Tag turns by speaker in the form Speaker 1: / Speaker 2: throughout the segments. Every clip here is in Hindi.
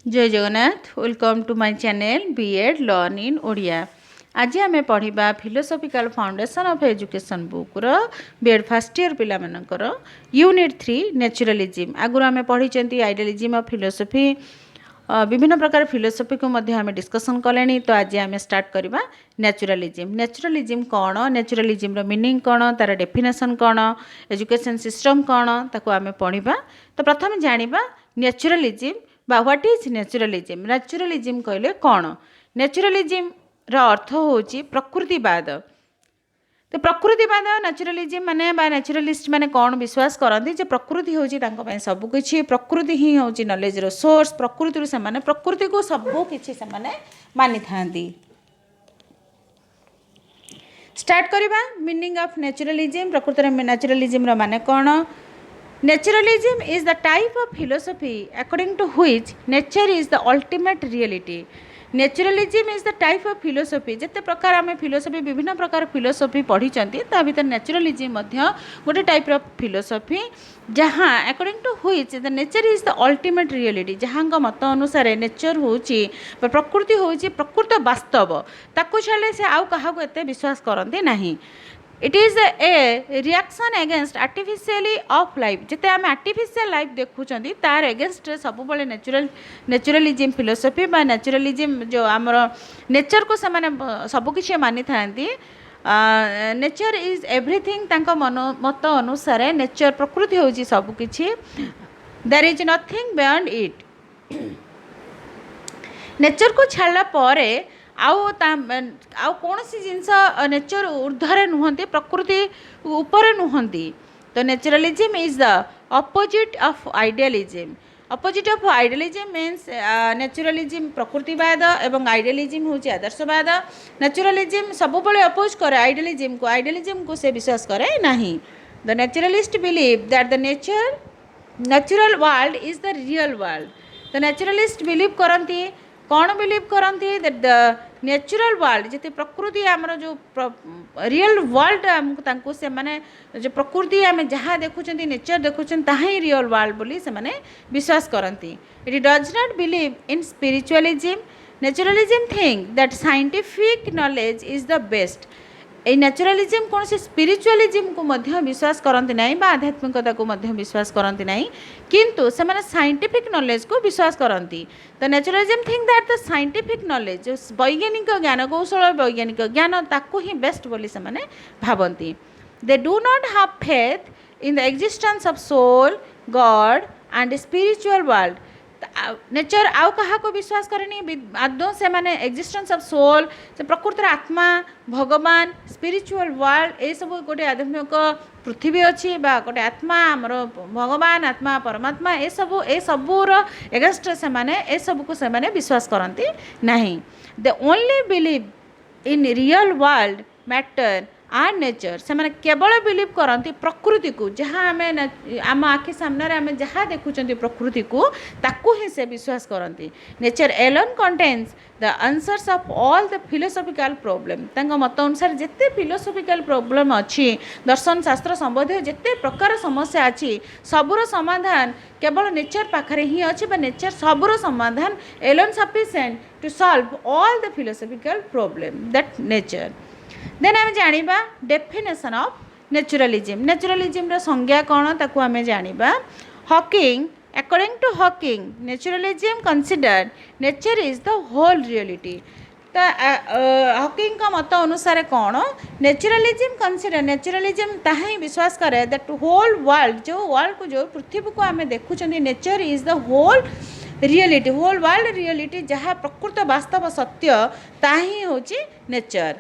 Speaker 1: जय Jagannath welcome to my channel BEd learn in Odia. आज आम पढ़ा philosophical foundation of education book रो बीएड फर्स्ट ईयर पिला मानकर यूनिट 3 नेचुरलिज्म। आगुरी आम पढ़ी आइडियलिज्म ऑफ फिलोसफी विभिन्न प्रकार फिलोसफी को आम डिस्कसन कले। तो आज आम स्टार्ट करवा नेचुरलिज्म। नेचुरलिज्म कौन, नेचुरलिज्म रो मीनिंग कौन, तार डेफिनेशन कौन, एजुकेशन सिस्टम कौन, ताको आम पढ़ा। तो प्रथम जानिबा नेचुरलिज्म बा व्हाट इज नेचुरलिज्म। नेचुरलिज्म कहले कौन? नेचुरलिज्म रो अर्थ होची प्रकृतिवाद। तो प्रकृतिवाद नेचुरलिज्म माने बा नेचुरलिस्ट माने कौन विश्वास करती जे प्रकृति होची तांको पय सब किछि, प्रकृति ही होची नॉलेज रो सोर्स। प्रकृति से माने प्रकृति को सब किछि से माने मानि थांती। स्टार्ट करबा मीनिंग ऑफ नेचुरलिज्म। प्रकृति में नेचुरलिज्म रो माने कौन? Naturalism is the type of philosophy according to which nature is the ultimate reality. Naturalism is the type of philosophy जिते प्रकार आम फिलोसफी विभिन्न प्रकार फिलोसफी पढ़ी ता भीतर नेचुरलिज्म गोटे टाइप ऑफ फिलोसफी जहाँ according to which the nature is the ultimate reality. जहाँ मत अनुसार नेचर होची प्रकृति होची प्रकृत वास्तव, ताकू छाड़े से आउ कहा एते विश्वास करते नहीं। It is a reaction against artificially of life. जिते आम आर्टिफिशियल लाइफ देखुं तार एगेंस्ट सब नेचुरलिज्म फिलोसफी बा नेचुरलिज्म जो आमर नेचर को से सबकि मानि था। नेचर इज एवरीथिंग तांको मत अनुसार नेचर प्रकृति होची सबकि। There is nothing beyond it. Nature को छाड़ला परे आउ कौन सी जिनस नेचर ऊर्धरे नुहति, प्रकृति ऊपर नुहति। तो naturalism is the opposite of idealism. Opposite of idealism means naturalism प्रकृतिवाद एवं आइडियलिज्म हूँ आदर्शवाद। नेचुरलिज्म सब अपोज करे आइडियलिज्म को से विश्वास करे नहीं। The naturalist believe that the natural world is the real world. The naturalist believe करती कौन? बिलीव करती दैट द नेचुरल वर्ल्ड जिते प्रकृति आमर जो रियल वर्ल्ड आमको से माने जो प्रकृति आम जहाँ देखुं नेचर देखुं ताहा ही रियल वर्ल्ड बोली से माने विश्वास करती। It does not believe in spiritualism. Naturalism think that scientific knowledge is the best. ये नेचुरलिज्म कौन से स्पिरिचुअलिज्म को मध्य विश्वास करती नहीं बा आध्यात्मिकता को मध्य विश्वास करती नहीं, किंतु से माने साइंटिफिक नॉलेज को विश्वास करती। तो naturalism think that the scientific knowledge जो वैज्ञानिक ज्ञान कौशल वैज्ञानिक ज्ञान ताकू ही बेस्ट बोली से माने भावती। They do not have faith in the existence of soul, God and spiritual world. Nature आउ कहा को विश्वास करेनी आदौ से माने एग्जिस्टेंस ऑफ सोल से प्रकृतिर आत्मा, भगवान, स्पिरिचुअल वर्ल्ड ये सब गोटे आध्यात्मिक पृथ्वी अच्छी बा गोटे आत्मा आमर भगवान आत्मा परमात्मा ये सबूर एगेंस्ट से माने ये सब को से माने विश्वास करती नहीं। They only believe in real world matter or nature. से माने केवल बिलीव करती प्रकृति को जहाँ आम आम आखि सामने आम जहाँ देखुं प्रकृति को ताकू ही से विश्वास करती। Nature alone contains the answers of all the philosophical problem. तांको मत अनुसार जिते फिलोसफिकल प्रॉब्लम अच्छी दर्शन शास्त्र संबंधी जिते प्रकार समस्या अच्छी सबूर समाधान केवल नेचर पाखरे ही अच्छी बा नेचर सबूर समाधान alone sufficient to solve all the philosophical problem that nature. Then आम जानिबा डेफिनेशन ऑफ नेचुरलिज्म। नेचुरलिज्म रो संज्ञा कौन ताकू आम जानिबा। Hocking according to Hocking naturalism consider nature is the whole reality. तो हॉकिंग का मत अनुसार कौन? नेचुरलिज्म कंसिडर नेचुरलिज्म ताहा ही विश्वास करे दैट होल वर्ल्ड जो पृथ्वी को आम देखुं nature is the whole reality, whole world reality जहाँ प्रकृत वास्तव सत्य ताहा ही होची नेचर।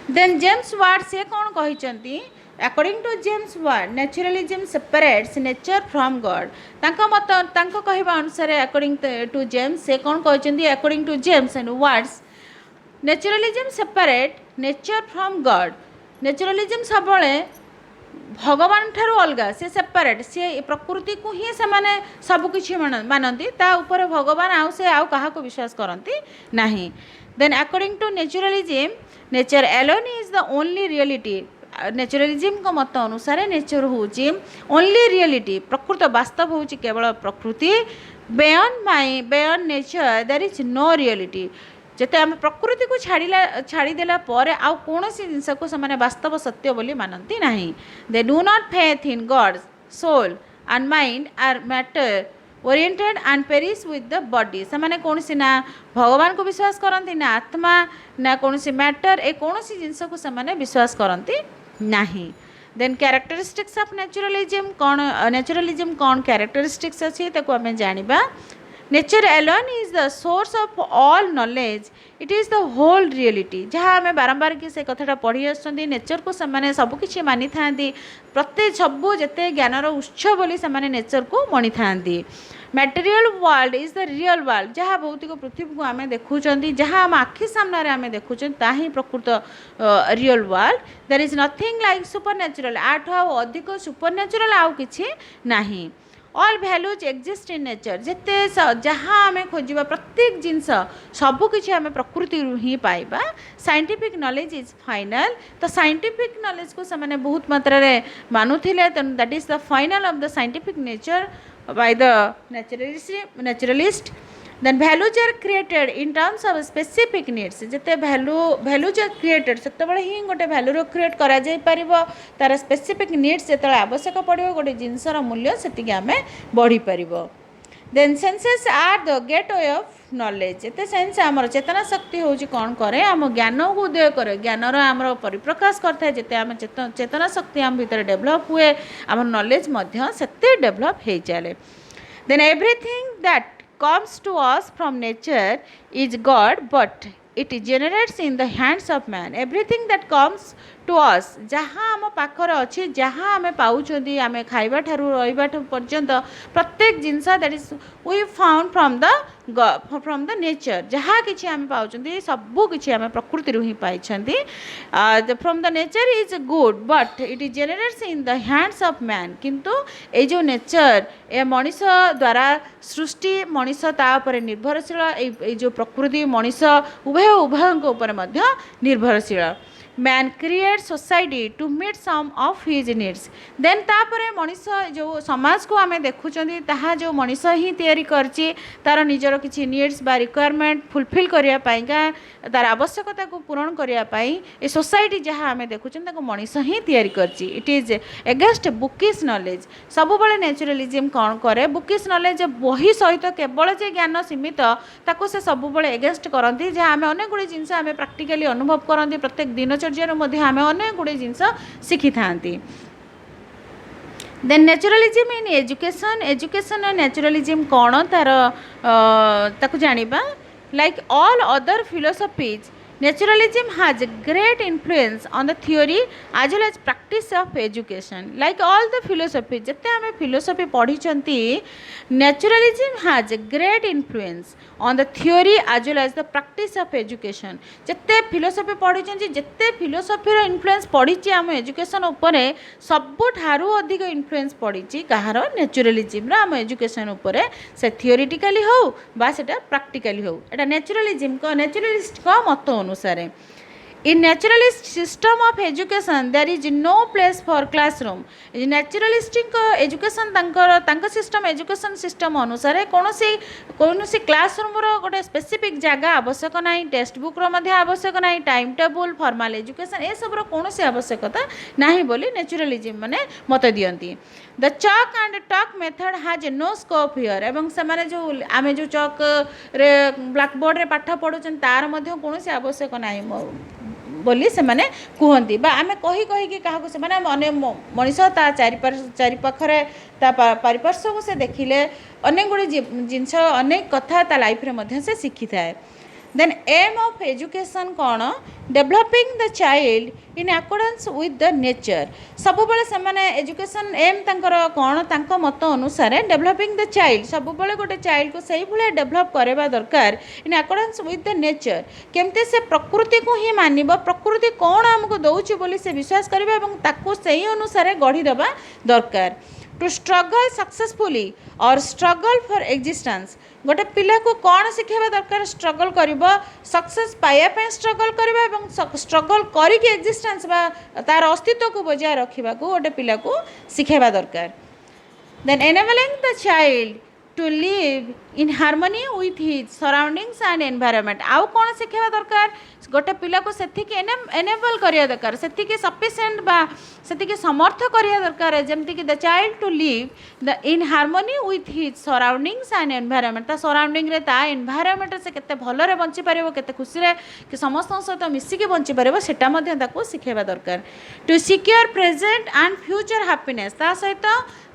Speaker 1: देन जेम्स वार्ड से कौन कहते? According to James Ward naturalism separates nature from God. तांको मत तांको कहवा अनुसार अकॉर्डिंग टू जेम्स से कौन कहते? According to James and Ward's naturalism separate nature from God. Naturalism सब भगवान ठारू अलगा से सेपरेट सी प्रकृति को ही से माने सबकि मानती ता ऊपर भगवान आउ से आउ कहा को विश्वास करती नहीं। Then according to naturalism nature alone is the only reality. Naturalism को मत अनुसार नेचर हूँ ओनली रियलिटी प्रकृत वास्तव हूँ केवल प्रकृति beyond nature there is no reality जिते आम प्रकृति को छाड़देला आउ कौन जिनस को से वास्तव सत्य बोली मानती ना they do not faith in God soul and mind are matter oriented and perish with the body से कौन सी ना भगवान को विश्वास करती ना आत्मा ना कौन सी मैटर ए कौन सी जिनस को से विश्वास करती नहीं देन कैरेक्टरिस्टिक्स ऑफ नेचुरलिज्म कौन कैरेक्टरिस्टिक्स अच्छी आम जाना nature alone is the source of all knowledge it is the whole reality जहाँ आम बारंबार कि से कथाटा पढ़ी आसुँच नेचर को से सबकि मानी था प्रत्येक सबू जिते ज्ञानर उत्स बोली से नेचर को मणि था material world is the real world जहाँ भौतिक पृथ्वी को आम देखुं जहाँ आम आखि सामने आम देखुं ही प्रकृत real world there is nothing like supernatural आठ आउ अधिक सुपर नेचुरल आउ किछि नाही all values exist in nature जिते जहाँ आम खोजा प्रत्येक जिनस सबकि आम प्रकृति ही पाइबा साइंटिफिक नॉलेज इज फाइनल तो साइंटिफिक नॉलेज को से बहुत मात्रा मानुले तेणु that is the final of the scientific nature by the naturalist then values are created in terms of specific needs जिते values are created सेते बळे ही गोटे value रो create करा जाय परिबो तार specific needs जेते आवश्यक पड़िबो गोटे जिंसर मूल्य सेति आमे बढ़ी परिबो then senses are the gateway of knowledge जेते सेंस हमर चेतना शक्ति होची कोन करे हम ज्ञान को उदय करे ज्ञानर हमर परिप्रकाश करथे जेते हम चेतना शक्ति हम भीतर डेवलप हुए हमर नॉलेज मध्य सेते डेवलप हे चले then everything that comes to us from nature is God but it generates in the hands of man everything that comes to us जहाँ आम पाखर अच्छी जहाँ आम पाँच आम खाइबा ठारू रहिबा पर्यंत प्रत्येक जिनस that is we found from the nature जहाँ किसी आम पाँच सबू किसी आम प्रकृति ही पाई from the nature is good but it is generates in the hands of man किंतु ये जो नेचर ए मनीष द्वारा सृष्टि मनीष तापर निर्भरशील जो प्रकृति मनीष उभय निर्भरशील man create society to meet some of his needs then तापरे मनीष जो समाज को आम देखुं ताहा जो मनीष ही तैयारी करची तार निजर किसी नीड्स बा रिक्वायरमेंट फुलफिल करने तार आवश्यकता को पूरण करने ये सोसाइटी जहाँ आम देखुं मनीष ही तैयारी करची it is against bookish knowledge सब बड़े नेचुरलिज्म कौन करे बुकिश नॉलेज बही सहित केवल जे ज्ञान सीमित ताको से सब बड़े एगेंस्ट करती जहाँ आम अनेक गुड़े जिनस आम प्राक्टिकली अनुभव करती प्रत्येक दिनचर्या आम अनेक गुड़े जिनस शिखी था then naturalism in education naturalism कौन तार ताकू जानिबा like all other philosophies naturalism has a great influence on the theory as well as practice of education like all the philosophy जते हमें philosophy पढ़ी चंती naturalism has a great influence on the theory as well as the practice of education जते philosophy पढ़ी चंती जते philosophy रो influence पढ़ी ची हम education ऊपरे सबु ठारू अधिक influence पढ़ी ची कहार naturalism रो हम education ऊपरे से theoretically हो बा सेटा practically हो एटा naturalism को naturalist को मत अनुसार In naturalist system of education there is no place for classroom. Naturalistic education तांकर system education system अनुसार कौनसी classroom रो गोटे specific जगह आवश्यक नहीं टेक्स्ट बुक रो मध्य आवश्यक नहीं टाइम टेबल फॉर्मल एजुकेशन ए सब रो कौनसी आवश्यकता नहीं बोली नेचुरलिज्म माने मत दियंती the chalk and talk method has no scope here एवं से जो आम जो चॉक रे ब्लैक बोर्ड रे पाठ पढ़ुछन तार मध्य कौनसी आवश्यक नहीं बोली से माने कहती आम कही कहीकि क्या से मनीष ता चारि पाखरे ता पारिपार्श्व को से देखिले अनेक गुड़े जिनस अनेक कथा ता लाइफ रे से शिखी थाए देन एम ऑफ एजुकेशन कौन developing the child in accordance with the nature सब बड़े से एजुकेशन एम तंकर कौन तांको मत अनुसार डेवलपिंग द चाइल्ड सब बड़े गोटे चाइल्ड को सही भाया डेवलप करवा दरकार in accordance with the nature केमते से प्रकृति को ही मानिब प्रकृति कौन आमको दौची बोली से विश्वास करबा एवं ताको सही अनुसार गढ़ी देबा दरकार टू स्ट्रगल सक्सेसफुली और स्ट्रगल फॉर एग्जिस्टेंस गोटे पिला को कौन शिखेबा दरकार स्ट्रगल करिबो सक्सेस पाइबा पे स्ट्रगल करिबा एवं स्ट्रगल करिके एग्जिस्टेंस बा तार अस्तित्व को बजाय रखिबा को गोटे पिला को शिखेबा दरकार then enabling the child to live in harmony with his surroundings and environment आउ कौन शिखेबा दरकार गोटे पिला को सेतिके एनेबल करिया दरकार सेतिके सफिशिएंट बा सेतिके समर्थ करिया दरकार जेमति कि the child to live the in harmony with his surroundings and environment ता सराउंडिंग रे ता एनवायरनमेंट से केते भलो रे बंची परिबो केते खुशी रे कि समस्त सहित मिसिके बंची परिबो सेटा मध्ये ताको शिखेबा दरकार to secure present and future happiness ता सहित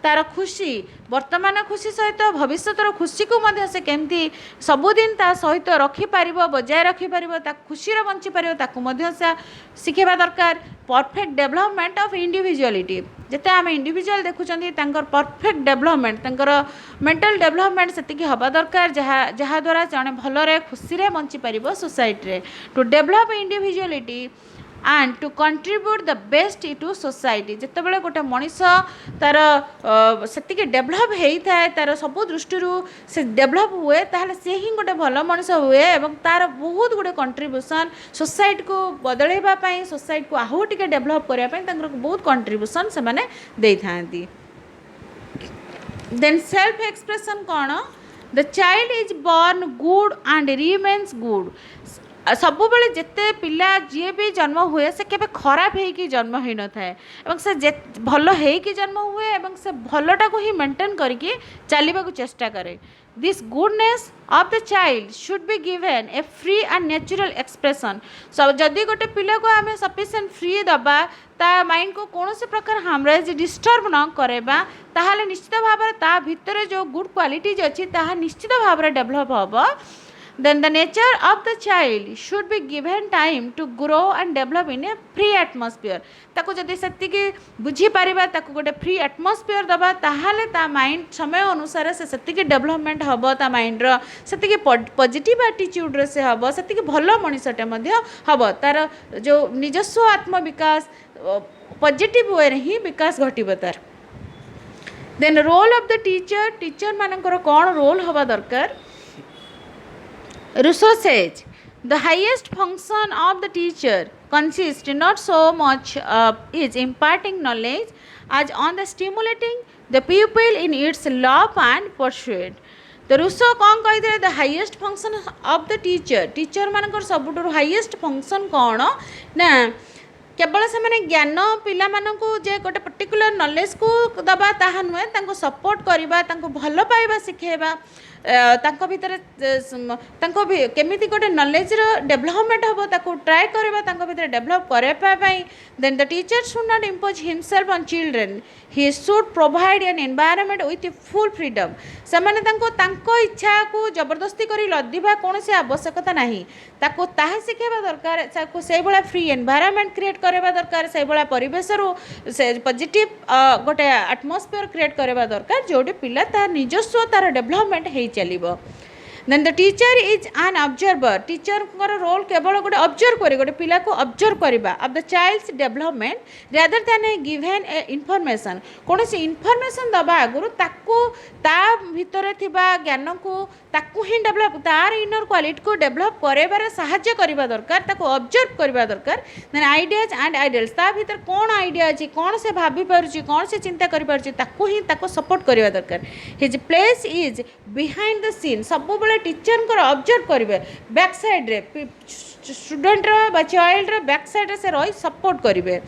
Speaker 1: तार खुशी वर्तमान खुशी सहित भविष्यतर खुशी को मध्य से केमती सबुदिन ता सहित रखिपार बजाय रखिपार खुशी बंची पार ताकू से शिखेबा दरकार परफेक्ट डेवलपमेंट ऑफ इंडिविजुअलिटी जिते आम इंडिविजुअल देखुं परफेक्ट डेवलपमेंट मेंटल डेवलपमेंट से हवा दरकार जहाँ द्वारा जड़े भलरे खुशी बंची पार society to develop individuality and to contribute the best to society जितेबाला गोटे मनीष तार से डेभलप होता है तार सब दृष्टि से डेभलप हुए ताहले से ही गोटे भल मनीष हुए और तार बहुत गुड़े कंट्रीब्यूशन सोसाइटी को बदलवाई सोसाइटी को आहू टे डेभलप करने बहुत कंट्रीब्यूशन से माने दे था देन सेल्फ एक्सप्रेशन कौन the child is born good and remains good सब बेले जिते पिला जी भी जन्म हुए से केबे खराब होगी जन्म हो न थाए से भल होगी जन्म हुए और से भलटा को ही मेंटेन करके चलने को चेष्टा करे this goodness of the child should be given A free and natural expression सब जदि गोटे पिला को आम सफिशिएंट फ्री दबा ता माइंड को कौन से प्रकार हामरेज डिस्टर्ब न करेबा ताहाले निश्चित भाव में ता भितर जो गुड क्वालिटीज अच्छी ताहा निश्चित भाव में डेवलप होबो then the nature of the child should be given time to grow and develop in a free atmosphere ताको जदि सेति की बुझी पारिबा ताको गोटे फ्री एटमॉस्फेयर दबा ताहाले ता माइंड समय अनुसार से सेति की डेवलपमेंट हबो ता माइंड रो सेति की पॉजिटिव एटीट्यूड रे से हबो सेति की भलो मनिसटे मध्ये हबो तार जो निजस्व आत्म विकास पॉजिटिव वे रे ही विकास घटिबो तार then role of the teacher मानकर कोन रोल हबा दरकार Rousseau says, the highest function of the teacher consists not so much is imparting knowledge as on the stimulating the pupil in its love and pursuit. The Rousseau कौन कही the highest function of the teacher मानकर सबुठु highest function कौन ना केवल से माने ज्ञान पिला मानकु जे गोटे पर्टिकुलर नॉलेज को दबा ताहा नुहे तांको सपोर्ट करबा तांको भलो पाइबा सिखेबा तांको भितर तांको केमिति गोटे नॉलेज रो डेवलपमेंट हबो ताको ट्राई करबा तांको भितर डेवलप करे पाई then the teacher should not impose himself on children he should provide an environment with full freedom से माने तांको इच्छा को जबरदस्ती करी लदिबा कोन से आवश्यकता नाही ताको ताहा सिखेबा दरकार ताको से बळा फ्री एनवायरनमेंट क्रिएट करबा दरकार से बळा परिवेश रो से पॉजिटिव गोटे एटमॉस्फेयर क्रिएट करबा दरकार जोडी पिला तार निजस्व तार डेवलपमेंट हे चलिबो then the teacher is an observer teacher role केवल गोटे ऑब्जर्व करे गोटे पिला को ऑब्जर्व करबा of the child's development rather than a given a information कौन से इनफॉरमेशन दबा आगुरु ताकू ता भितर थिबा ज्ञान को ताकू ही डेवलप तार इनर क्वालिटी को डेवलप करेबार सहाय्य करबा दरकार ताको ऑब्जर्व करबा दरकार देन आइडियाज एंड आइडियल्स ता भितर कौन आइडिया अछि कौन से भाबी पारुछि कौन से चिंता करि पारुछि ताकू ही ताको सपोर्ट करबा दरकार his place is behind the scene सब बेले टीचर को ऑब्जर्व करेंगे बैक साइड रे स्टूडेंट रो चाइल्ड रो बैक साइड रे से रही सपोर्ट करेंगे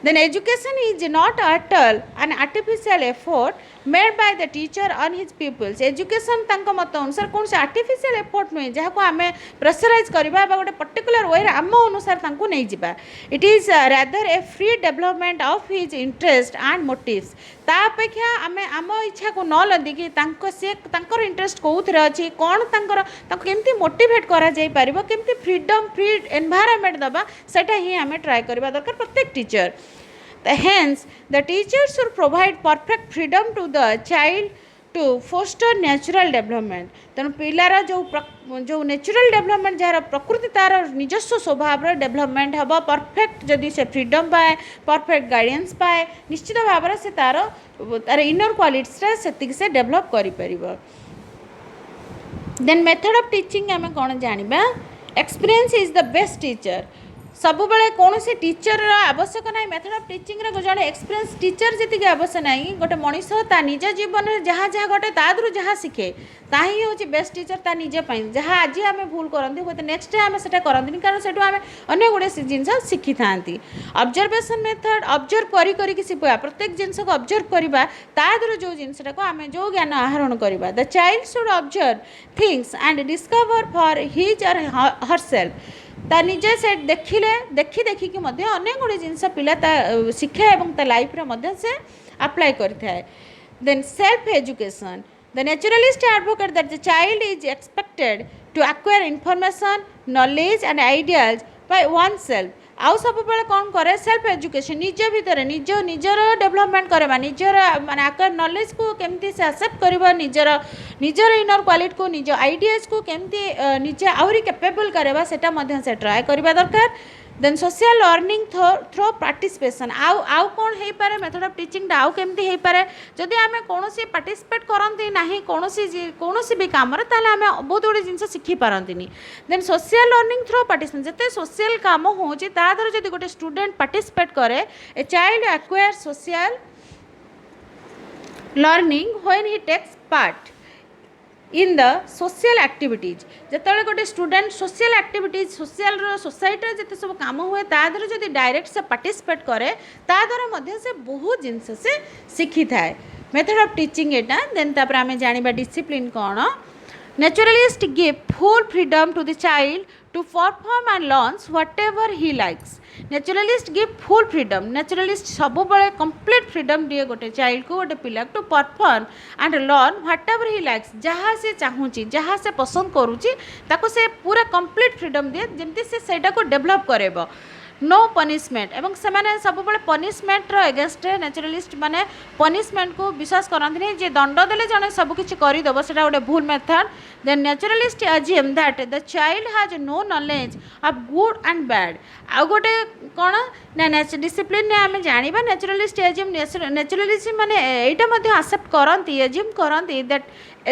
Speaker 1: then education is not at all an artificial effort made by the teacher on his pupil's education तांको मत अनुसार कौन से आर्टिफिशियल एफर्ट नुहे जहाँ को आम प्रेसराइज करवा गोटे पर्टिकुलर वे आम अनुसार तांको नहीं जिबा it is rather a free development of his interest and motives ता अपेक्षा आम आम इच्छा को न लदिकी से इंटरेस्ट कौन अच्छी कौन केमती मोटिवेट करा जाई परिबो केमती फ्रीडम फ्री एनवायरनमेंट दबा सेटा ही आम ट्राई करबा दरकार प्रत्येक teacher hence the teacher should provide perfect freedom to the child to foster natural development तेणु पिलार जो नेचुरल डेवलपमेंट जार प्रकृति तार निजस्व स्वभाव डेवलपमेंट हम परफेक्ट जदि से फ्रीडम पाए परफेक्ट गाइडेंस पाए निश्चित भाव से तार तार इनर क्वालिटीज से डेवलप कर देन मेथड ऑफ टीचिंग आम कौन जाना experience is the best teacher सब बेले कौन से टीचर आवश्यक ना मेथड ऑफ टीचिंग जड़े एक्सपीरियंस टीचर जी आवश्यक ना गोटे मनीष निज जीवन में जहाँ जहाँ घटे तादू जहाँ शिखे ताही हूँ बेस्ट टीचर ता निजे जहाँ आज आम भूल करते हुए नेक्स्ट टाइम से करते कारण से आम अनेक गुड़े जिन शिखी था ऑब्जर्वेशन मेथड ऑब्जर्व करी शिखा प्रत्येक जिन को ऑब्जर्व करवा तादू जो जिनटा को आम जो ज्ञान आहरण करवा the child should observe things and discover for his और हरसेल्फ ता निजे से देखिले देखी अनेक गुड़े जिनस पिला शिक्षा और लाइफ रे से अप्लाई करता है then self education the naturalist advocate that the child is expected to acquire information knowledge and ideas by oneself आउ सब बेले कौन करे सेल्फ एजुकेशन निज भितर निजर डेवलपमेंट करवा निजर माने एक्वायर नॉलेज को केमती से एक्सेप्ट करवा निजर इनर क्वालिटी को निज आइडियाज को केमती निजे आहरी कैपेबल करवा सेटा मध्य से ट्राए करवा दरकार then social learning through participation आउ कौन हो पारे मेथड ऑफ टीचिंग आउ केमती हो पारे जदि आम कौन पार्टिसिपेट करती ना कौन भी कम आम बहुत गुड़े जिन शिखी पारती then social learning through participation जिते सोशल कम हो द्वारा जब गोटे स्टूडेंट पार्टिसिपेट करे a child acquire social learning when he takes part in the social activities जिते गोटे student social activities social society जिते सब कम हुए तादर जब डायरेक्ट से पार्टिसिपेट करे ताद्वारा से बहुत जिन से शिखी थाए मेथड ऑफ टीचिंग एटा देन तापर आम जाना डिसिप्लिन कौन naturalist give full freedom to the child to perform and learns whatever he likes naturalist give full freedom naturalist सब बड़े कंप्लीट फ्रीडम दिए गोटे चाइल्ड को गोटे पिला to perform and learn whatever he likes जहाँ से चाहूँगी जहाँ से पसंद करुँची ताको से पूरा कंप्लीट फ्रीडम दिए जमती से सेटा को डेवलप करेबो नो पनिशमेंट एवं से माने सब बड़े पनिशमेंट एगेंस्ट नेचुरलिस्ट माने पनिशमेंट को विश्वास करते नहीं जे दंड देले जने सब किछि करदेव से गोटे भूल method then naturalist assume that the child has no knowledge of good and bad आ गोटे कौन ना डिसिप्लिन ने आम जाना नेचुरलिस्ट अज्यूम नेचुरलिस्ट माने एटा मध्ये एक्सेप्ट करती अज्यूम करती that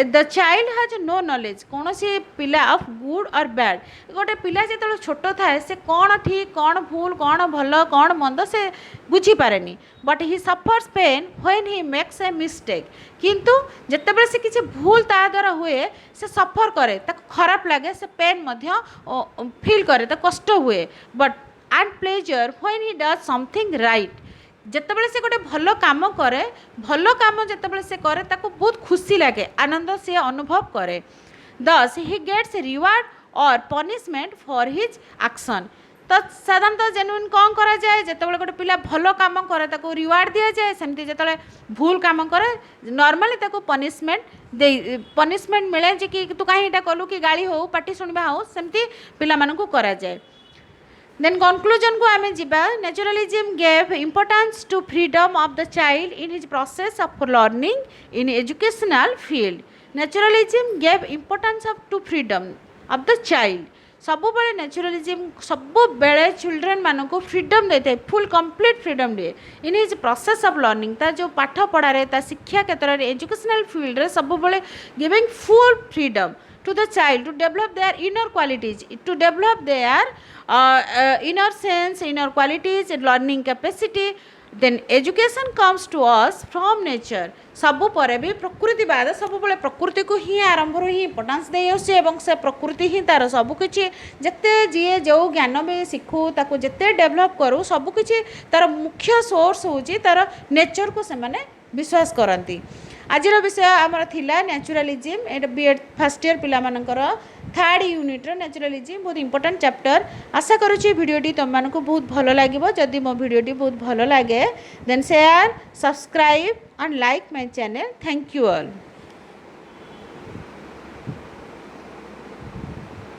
Speaker 1: the child has no knowledge कौन सी पिला ऑफ गुड और बैड गोटे पिला जो छोट थाए से कौन ठीक कौन भूल कौन भल कौन मंद से बुझी पारे but he suffers pain when he makes a mistake किंतु जितेबाला से किसी भूल ता द्वारा हुए से सफर करे खराब लगे से पेन फील करे कष्ट हुए but and pleasure when he does something right जितेबाला से गोटे भल काम करे भल काम जितेबाला से करे ताको बहुत खुशी लगे आनंद से अनुभव करे दस ही गेट्स रिवार्ड और पनिशमेंट फॉर हिज एक्शन तो साधारणतः जेन्युइन कौन करा जाए जितेबाला गोटे पिला भल काम करे ताको रिवार्ड दिया जाए सेमती जिते भूल काम करे नॉर्मली ताको पनिशमेंट मिले जे कि तू कहीं कलु कि गाली हो पाटी शुणवा हो सेमती पिला मानकु करा जाए देन कंक्लूजन को आम जीवा naturalism gave importance to freedom of the child in his process of learning in educational field naturalism gave importance of to freedom of the child सब बड़े नेचुरलिज्म सब बेले चिल्ड्रेन मान को फ्रीडम देते हैं फुल कंप्लीट फ्रीडम दिए इन हिज प्रोसेस ऑफ लर्निंग ता जो पाठ पढ़ारे ता शिक्षा क्षेत्र में एजुकेशनल फील्ड रे सब बड़े giving full freedom to the child to develop their inner qualities, to develop their inner sense, inner qualities, learning capacity. Then education comes to us from nature. सब पर भी प्रकृतिवाद सब बड़े प्रकृति को ही आरंभ ही इम्पोर्टान्स दे से प्रकृति ही तार सबकि जिते जी जो ज्ञान भी शिखु ताको जिते डेवलप करूँ सबकि तार मुख्य सोर्स हूँ तार नेचर को से माने विश्वास करती आज विषय आमर थिला नेचुरलिज्म एट बीएड फर्स्ट ईयर पिला मानकर थर्ड यूनिट नेचुरलिज्म बहुत इंपोर्टेंट चैप्टर आशा करुँची भिडियोटी तुम मानक बहुत भल लगे जदि मो भिडियोटी बहुत भल लगे then share subscribe and like my channel thank you all.